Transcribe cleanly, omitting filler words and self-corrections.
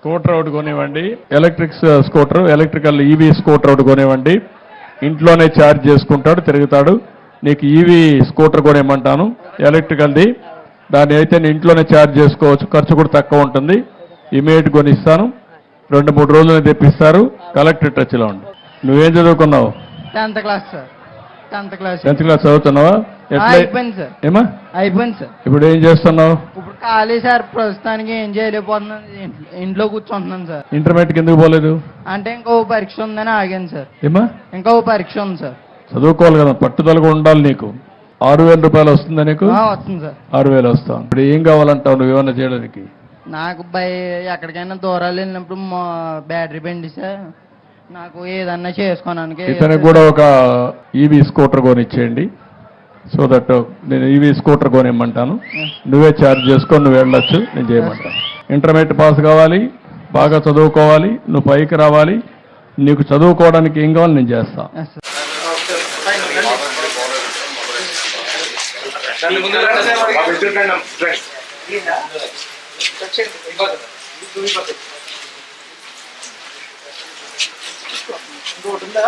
Scooter ఒకటి కొనివ్వండి, electric scooter, electrical EV scooter ఒకటి కొనివ్వండి. ఇంట్లోనే ఛార్జ్ చేసుకుంటాడు, తిరుగుతాడు. నీకు ఈవీ స్కూటర్ కొనివ్వమంటాను, ఎలక్ట్రికల్ది. దాన్ని అయితే నేను ఇంట్లోనే ఛార్జ్ చేసుకోవచ్చు, ఖర్చు కూడా తక్కువ ఉంటుంది. ఇమీడియట్ కొనిస్తాను, 2-3 రోజులు తెప్పిస్తారు. కలెక్టర్ టచ్లో ఉండు. నువ్వేం చదువుకున్నావు? 10th class sir. 10th class. 10th class చదువుతున్నావా? అయిపోయింది సార్. ఏమా అయిపోయింది సార్. ఇప్పుడు ఏం చేస్తున్నావు? ఇప్పుడు ఖాళీ సార్, ప్రస్తుతానికి ఏం చేయలేకపోతున్నాను, ఇంట్లో కూర్చుంటున్నాను సార్. ఇంటర్మీడియట్కి ఎందుకు పోలేదు? అంటే ఇంకో పరీక్ష ఉందని ఆగాను సార్. ఏమా? ఇంకో పరీక్ష ఉంది సార్. చదువుకోవాలి కదా, పట్టుదలగా ఉండాలి. నీకు 6,000 రూపాయలు వస్తుందా? నీకు వస్తుంది సార్. 6,000 వస్తాం. ఇప్పుడు ఏం కావాలంటావు నువ్వు ఏమన్నా చేయడానికి? నాకు ఎక్కడికైనా దూరాలు వెళ్ళినప్పుడు బ్యాటరీ బండి సార్, నాకు ఏదన్నా చేసుకోవడానికి. ఇతనికి కూడా ఒక ఈవీ స్కూటర్ కొనిచ్చేయండి. సో దట్ నేను ఈవీ స్కూటర్ కొనిమ్మంటాను, నువ్వే ఛార్జ్ చేసుకొని నువ్వు వెళ్ళొచ్చు, నేను చేయమంటాను. ఇంటర్మీడియట్ పాస్ కావాలి, బాగా చదువుకోవాలి, నువ్వు పైకి రావాలి. నీకు చదువుకోవడానికి ఏం కావాలి నేను చేస్తాను. ఇంకోటి ఉందా?